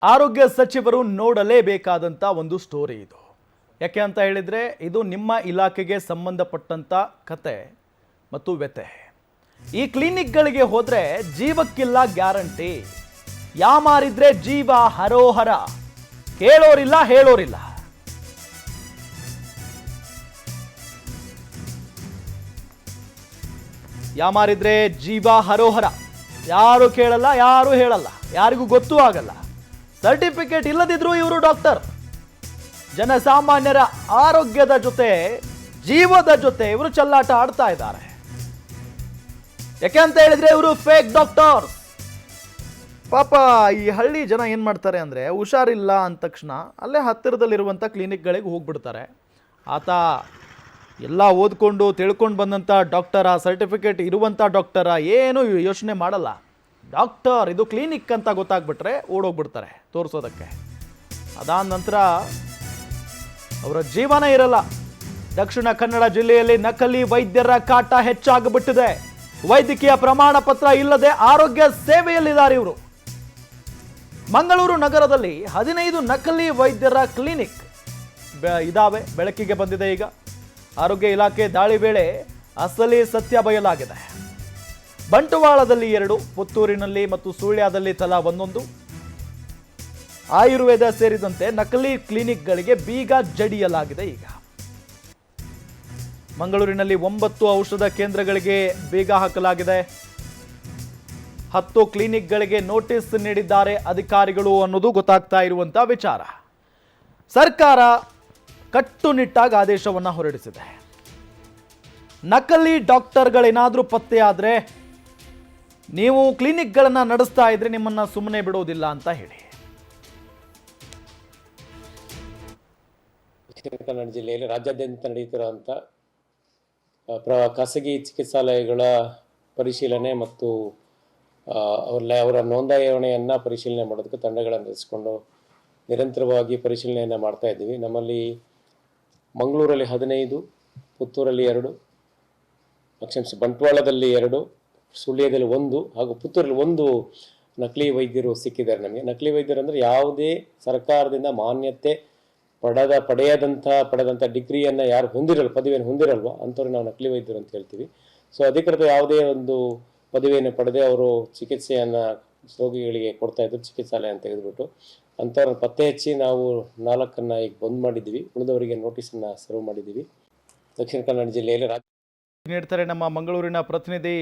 ಆರೋಗ್ಯ ಸಚಿವರು ನೋಡಲೇಬೇಕಾದಂಥ ಒಂದು ಸ್ಟೋರಿ ಇದು. ಯಾಕೆ ಅಂತ ಹೇಳಿದರೆ ಇದು ನಿಮ್ಮ ಇಲಾಖೆಗೆ ಸಂಬಂಧಪಟ್ಟಂಥ ಕತೆ ಮತ್ತು ವ್ಯತೆ. ಈ ಕ್ಲಿನಿಕ್ಗಳಿಗೆ ಹೋದರೆ ಜೀವಕ್ಕಿಲ್ಲ ಗ್ಯಾರಂಟಿ. ಯಾಮಾರಿದ್ರೆ ಜೀವ ಹರೋಹರ. ಕೇಳೋರಿಲ್ಲ ಹೇಳೋರಿಲ್ಲ. ಯಾಮಾರಿದ್ರೆ ಜೀವ ಹರೋಹರ. ಯಾರು ಕೇಳಲ್ಲ, ಯಾರು ಹೇಳಲ್ಲ, ಯಾರಿಗೂ ಗೊತ್ತೂ ಆಗಲ್ಲ. ಸರ್ಟಿಫಿಕೇಟ್ ಇಲ್ಲದಿದ್ರೂ ಇವರು ಡಾಕ್ಟರ್. ಜನಸಾಮಾನ್ಯರ ಆರೋಗ್ಯದ ಜೊತೆ ಜೀವದ ಜೊತೆ ಇವರು ಚೆಲ್ಲಾಟ ಆಡ್ತಾ ಇದ್ದಾರೆ. ಯಾಕೆ ಅಂತ ಹೇಳಿದ್ರೆ ಇವರು ಫೇಕ್ ಡಾಕ್ಟರ್. ಪಾಪ ಈ ಹಳ್ಳಿ ಜನ ಏನ್ ಮಾಡ್ತಾರೆ ಅಂದ್ರೆ ಹುಷಾರಿಲ್ಲ ಅಂದ ತಕ್ಷಣ ಅಲ್ಲೇ ಹತ್ತಿರದಲ್ಲಿರುವಂಥ ಕ್ಲಿನಿಕ್ಗಳಿಗೆ ಹೋಗ್ಬಿಡ್ತಾರೆ. ಆತ ಎಲ್ಲ ಓದ್ಕೊಂಡು ತಿಳ್ಕೊಂಡು ಬಂದಂಥ ಡಾಕ್ಟರ, ಸರ್ಟಿಫಿಕೇಟ್ ಇರುವಂಥ ಡಾಕ್ಟರ, ಏನು ಯೋಚನೆ ಮಾಡಲ್ಲ. ಡಾಕ್ಟರ್ ಇದು ಕ್ಲಿನಿಕ್ ಅಂತ ಗೊತ್ತಾಗ್ಬಿಟ್ರೆ ಓಡೋಗ್ಬಿಡ್ತಾರೆ ತೋರಿಸೋದಕ್ಕೆ. ಅದಾದ ನಂತರ ಅವರ ಜೀವನ ಇರಲ್ಲ. ದಕ್ಷಿಣ ಕನ್ನಡ ಜಿಲ್ಲೆಯಲ್ಲಿ ನಕಲಿ ವೈದ್ಯರ ಕಾಟ ಹೆಚ್ಚಾಗಿಬಿಟ್ಟಿದೆ. ವೈದ್ಯಕೀಯ ಪ್ರಮಾಣ ಪತ್ರ ಇಲ್ಲದೆ ಆರೋಗ್ಯ ಸೇವೆಯಲ್ಲಿದ್ದಾರೆ ಇವರು. ಮಂಗಳೂರು ನಗರದಲ್ಲಿ 15 ನಕಲಿ ವೈದ್ಯರ ಕ್ಲಿನಿಕ್ ಇದಾವೆ, ಬೆಳಕಿಗೆ ಬಂದಿದೆ ಈಗ. ಆರೋಗ್ಯ ಇಲಾಖೆ ದಾಳಿ ವೇಳೆ ಅಸಲಿ ಸತ್ಯ ಬಯಲಾಗಿದೆ. ಬಂಟ್ವಾಳದಲ್ಲಿ 2, ಪುತ್ತೂರಿನಲ್ಲಿ ಮತ್ತು ಸುಳ್ಯದಲ್ಲಿ ತಲಾ 1. ಆಯುರ್ವೇದ ಸೇರಿದಂತೆ ನಕಲಿ ಕ್ಲಿನಿಕ್ಗಳಿಗೆ ಬೀಗ ಜಡಿಯಲಾಗಿದೆ ಈಗ. ಮಂಗಳೂರಿನಲ್ಲಿ 9 ಔಷಧ ಕೇಂದ್ರಗಳಿಗೆ ಬೀಗ ಹಾಕಲಾಗಿದೆ. 10 ಕ್ಲಿನಿಕ್ಗಳಿಗೆ ನೋಟಿಸ್ ನೀಡಿದ್ದಾರೆ ಅಧಿಕಾರಿಗಳು ಅನ್ನೋದು ಗೊತ್ತಾಗ್ತಾ ಇರುವಂತ ವಿಚಾರ. ಸರ್ಕಾರ ಕಟ್ಟುನಿಟ್ಟಾಗಿ ಆದೇಶವನ್ನು ಹೊರಡಿಸಿದೆ. ನಕಲಿ ಡಾಕ್ಟರ್ಗಳೇನಾದರೂ ಪತ್ತೆಯಾದರೆ ನೀವು ಕ್ಲಿನಿಕ್ಗಳನ್ನು ನಡೆಸ್ತಾ ಇದ್ರೆ ನಿಮ್ಮನ್ನ ಸುಮ್ಮನೆ ಬಿಡೋದಿಲ್ಲ ಅಂತ ಹೇಳಿ. ದಕ್ಷಿಣ ಕನ್ನಡ ಜಿಲ್ಲೆಯಲ್ಲಿ ರಾಜ್ಯಾದ್ಯಂತ ನಡೆಯುತ್ತಿರುವಂಥ ಖಾಸಗಿ ಚಿಕಿತ್ಸಾಲಯಗಳ ಪರಿಶೀಲನೆ ಮತ್ತು ಅವರ ನೋಂದಾವಣೆಯನ್ನು ಪರಿಶೀಲನೆ ಮಾಡೋದಕ್ಕೆ ತಂಡಗಳನ್ನು ರಚಿಸಿಕೊಂಡು ನಿರಂತರವಾಗಿ ಪರಿಶೀಲನೆಯನ್ನು ಮಾಡ್ತಾ ಇದ್ದೀವಿ. ನಮ್ಮಲ್ಲಿ ಮಂಗಳೂರಲ್ಲಿ 15, ಪುತ್ತೂರಲ್ಲಿ 2, ಕ್ಷಮಿಸಿ ಬಂಟ್ವಾಳದಲ್ಲಿ 2, ಸುಳ್ಯದಲ್ಲಿ 1 ಹಾಗೂ ಪುತ್ತೂರಲ್ಲಿ 1 ನಕಲಿ ವೈದ್ಯರು ಸಿಕ್ಕಿದ್ದಾರೆ ನಮಗೆ. ನಕಲಿ ವೈದ್ಯರು ಅಂದರೆ ಯಾವುದೇ ಸರ್ಕಾರದಿಂದ ಮಾನ್ಯತೆ ಪಡೆದಂಥ ಡಿಗ್ರಿಯನ್ನು ಯಾರು ಹೊಂದಿರಲ್ಲ, ಪದವಿಯನ್ನು ಹೊಂದಿರಲ್ವ ಅಂಥವ್ರಿಗೆ ನಾವು ನಕಲಿ ವೈದ್ಯರು ಅಂತ ಹೇಳ್ತೀವಿ. ಸೊ ಅಧಿಕೃತ ಯಾವುದೇ ಒಂದು ಪದವಿಯನ್ನು ಪಡೆದೇ ಅವರು ಚಿಕಿತ್ಸೆಯನ್ನು ರೋಗಿಗಳಿಗೆ ಕೊಡ್ತಾ ಇದ್ರು, ಚಿಕಿತ್ಸಾಲಯ ತೆಗೆದುಬಿಟ್ಟು ಅಂಥವ್ರನ್ನ ಪತ್ತೆ ಹಚ್ಚಿ ನಾವು 4 ಈಗ ಬಂದ್ ಮಾಡಿದ್ದೀವಿ. ಉಳಿದವರಿಗೆ ನೋಟಿಸನ್ನು ಸರ್ವ್ ಮಾಡಿದ್ದೀವಿ. ದಕ್ಷಿಣ ಕನ್ನಡ ಜಿಲ್ಲೆಯಲ್ಲಿ ನೀಡ್ತಾರೆ ನಮ್ಮ ಮಂಗಳೂರಿನ ಪ್ರತಿನಿಧಿ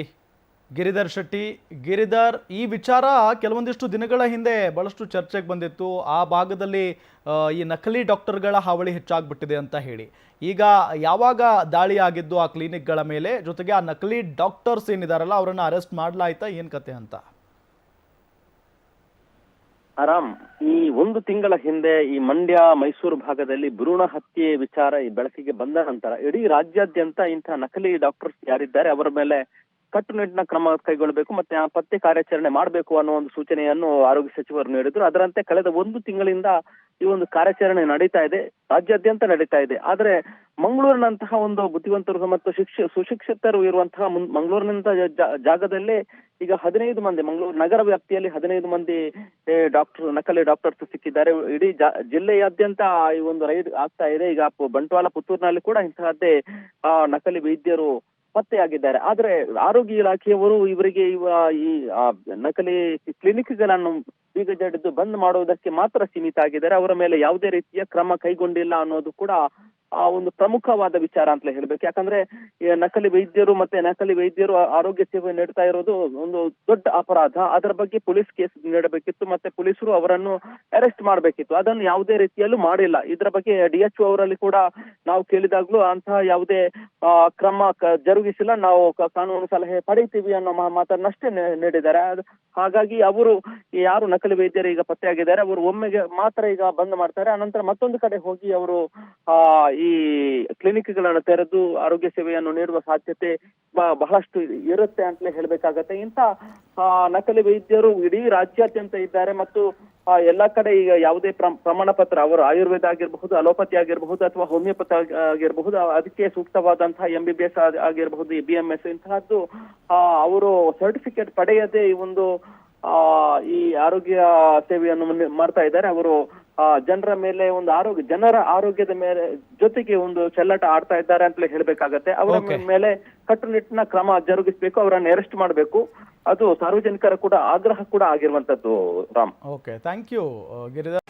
ಗಿರಿಧರ್ ಶೆಟ್ಟಿ. ಗಿರಿಧರ್, ಈ ವಿಚಾರ ಕೆಲವೊಂದಿಷ್ಟು ದಿನಗಳ ಹಿಂದೆ ಬಹಳಷ್ಟು ಚರ್ಚೆಗೆ ಬಂದಿತ್ತು. ಆ ಭಾಗದಲ್ಲಿ ಈ ನಕಲಿ ಡಾಕ್ಟರ್ಗಳ ಹಾವಳಿ ಹೆಚ್ಚಾಗ್ಬಿಟ್ಟಿದೆ ಅಂತ ಹೇಳಿ. ಈಗ ಯಾವಾಗ ದಾಳಿ ಆಗಿದ್ದು ಆ ಕ್ಲಿನಿಕ್ಗಳ ಮೇಲೆ, ಜೊತೆಗೆ ಆ ನಕಲಿ ಡಾಕ್ಟರ್ಸ್ ಏನಿದಾರಲ್ಲ ಅವರನ್ನು ಅರೆಸ್ಟ್ ಮಾಡಲಾಯ್ತಾ, ಏನು ಕತೆ ಅಂತ? ಆರಾಮ್, ಈ 1 ತಿಂಗಳ ಹಿಂದೆ ಈ ಮಂಡ್ಯ ಮೈಸೂರು ಭಾಗದಲ್ಲಿ ಭ್ರೂಣ ಹತ್ಯೆ ವಿಚಾರ ಈ ಬೆಳಕಿಗೆ ಬಂದ ನಂತರ ಇಡೀ ರಾಜ್ಯಾದ್ಯಂತ ಇಂತಹ ನಕಲಿ ಡಾಕ್ಟರ್ಸ್ ಯಾರಿದ್ದಾರೆ ಅವರ ಮೇಲೆ ಕಟ್ಟುನಿಟ್ಟಿನ ಕ್ರಮ ಕೈಗೊಳ್ಳಬೇಕು ಮತ್ತೆ ಆ ಪತ್ತೆ ಕಾರ್ಯಾಚರಣೆ ಮಾಡಬೇಕು ಅನ್ನೋ ಒಂದು ಸೂಚನೆಯನ್ನು ಆರೋಗ್ಯ ಸಚಿವರು ನೀಡಿದ್ರು. ಅದರಂತೆ ಕಳೆದ 1 ತಿಂಗಳಿಂದ ಈ ಒಂದು ಕಾರ್ಯಾಚರಣೆ ನಡೀತಾ ಇದೆ, ರಾಜ್ಯಾದ್ಯಂತ ನಡೀತಾ ಇದೆ. ಆದ್ರೆ ಮಂಗಳೂರಿನಂತಹ ಒಂದು ಬುದ್ಧಿವಂತರು ಮತ್ತು ಸುಶಿಕ್ಷಿತರು ಇರುವಂತಹ ಮಂಗಳೂರಿನಂತಹ ಜಾಗದಲ್ಲೇ ಈಗ 15 ಮಂದಿ, ಮಂಗಳೂರು ನಗರ ವ್ಯಾಪ್ತಿಯಲ್ಲಿ 15 ಮಂದಿ ನಕಲಿ ಡಾಕ್ಟರ್ಸ್ ಸಿಕ್ಕಿದ್ದಾರೆ. ಇಡೀ ಜಿಲ್ಲೆಯಾದ್ಯಂತ ಈ ಒಂದು ರೈಡ್ ಆಗ್ತಾ ಇದೆ. ಈಗ ಬಂಟ್ವಾಳ, ಪುತ್ತೂರಿನಲ್ಲಿ ಕೂಡ ಇಂತಹದ್ದೇ ನಕಲಿ ವೈದ್ಯರು ಪತ್ತೆಯಾಗಿದ್ದಾರೆ. ಆದ್ರೆ ಆರೋಗ್ಯ ಇಲಾಖೆಯವರು ಇವರಿಗೆ ಈ ನಕಲಿ ಕ್ಲಿನಿಕ್ಗಳನ್ನು ಬೀಗ ಜಡಿದು ಬಂದ್ ಮಾಡುವುದಕ್ಕೆ ಮಾತ್ರ ಸೀಮಿತ ಆಗಿದ್ದಾರೆ. ಅವರ ಮೇಲೆ ಯಾವುದೇ ರೀತಿಯ ಕ್ರಮ ಕೈಗೊಂಡಿಲ್ಲ ಅನ್ನೋದು ಕೂಡ ಒಂದು ಪ್ರಮುಖವಾದ ವಿಚಾರ ಅಂತಲೇ ಹೇಳ್ಬೇಕು. ಯಾಕಂದ್ರೆ ನಕಲಿ ವೈದ್ಯರು ಆರೋಗ್ಯ ಸೇವೆ ನೀಡ್ತಾ ಇರೋದು ಒಂದು ದೊಡ್ಡ ಅಪರಾಧ. ಅದರ ಬಗ್ಗೆ ಪೊಲೀಸ್ ಕೇಸ್ ನೀಡಬೇಕಿತ್ತು, ಮತ್ತೆ ಪೊಲೀಸರು ಅವರನ್ನು ಅರೆಸ್ಟ್ ಮಾಡಬೇಕಿತ್ತು. ಅದನ್ನು ಯಾವುದೇ ರೀತಿಯಲ್ಲೂ ಮಾಡಿಲ್ಲ. ಇದರ ಬಗ್ಗೆ DHO ಅವರಲ್ಲಿ ಕೂಡ ನಾವು ಕೇಳಿದಾಗ್ಲೂ ಅಂತಹ ಯಾವುದೇ ಕ್ರಮ ಜರುಗಿಸಿಲ್ಲ, ನಾವು ಕಾನೂನು ಸಲಹೆ ಪಡೀತೀವಿ ಅನ್ನೋ ಮಾತನ್ನಷ್ಟೇ ನೀಡಿದ್ದಾರೆ. ಹಾಗಾಗಿ ಅವರು ಯಾರು ನಕಲಿ ವೈದ್ಯರು ಈಗ ಪತ್ತೆಯಾಗಿದ್ದಾರೆ ಅವರು ಒಮ್ಮೆಗೆ ಮಾತ್ರ ಈಗ ಬಂದ್ ಮಾಡ್ತಾರೆ. ಅನಂತರ ಮತ್ತೊಂದು ಕಡೆ ಹೋಗಿ ಅವರು ಈ ಕ್ಲಿನಿಕ್ಗಳನ್ನು ತೆರೆದು ಆರೋಗ್ಯ ಸೇವೆಯನ್ನು ನೀಡುವ ಸಾಧ್ಯತೆ ಬಹಳಷ್ಟು ಇರುತ್ತೆ ಅಂತಲೇ ಹೇಳ್ಬೇಕಾಗತ್ತೆ. ಇಂಥ ನಕಲಿ ವೈದ್ಯರು ಇಡೀ ರಾಜ್ಯಾದ್ಯಂತ ಇದ್ದಾರೆ ಮತ್ತು ಎಲ್ಲಾ ಕಡೆ ಈಗ ಯಾವುದೇ ಪ್ರಮಾಣ ಪತ್ರ, ಅವರು ಆಯುರ್ವೇದ ಆಗಿರಬಹುದು, ಅಲೋಪತಿ ಆಗಿರಬಹುದು ಅಥವಾ ಹೋಮಿಯೋಪತಿ ಆಗಿರಬಹುದು, ಅದಕ್ಕೆ ಸೂಕ್ತವಾದಂತಹ MBBS ಆಗಿರಬಹುದು, BMS ಇಂತಹದ್ದು ಅವರು ಸರ್ಟಿಫಿಕೇಟ್ ಪಡೆಯದೆ ಈ ಒಂದು ಈ ಆರೋಗ್ಯ ಸೇವೆಯನ್ನು ಮಾಡ್ತಾ ಇದ್ದಾರೆ. ಅವರು ಜನರ ಮೇಲೆ ಒಂದು ಜನರ ಆರೋಗ್ಯದ ಮೇಲೆ ಜೊತೆಗೆ ಒಂದು ಚೆಲ್ಲಾಟ ಆಡ್ತಾ ಇದ್ದಾರೆ ಅಂತಲೇ ಹೇಳ್ಬೇಕಾಗತ್ತೆ. ಅವರ ಮೇಲೆ ಕಟ್ಟುನಿಟ್ಟಿನ ಕ್ರಮ ಜರುಗಿಸಬೇಕು, ಅವರನ್ನು ಅರೆಸ್ಟ್ ಮಾಡಬೇಕು. ಅದು ಸಾರ್ವಜನಿಕರ ಕೂಡ ಆಗ್ರಹ ಕೂಡ ಆಗಿರುವಂತದ್ದು Ram. Okay, thank you Giridhar.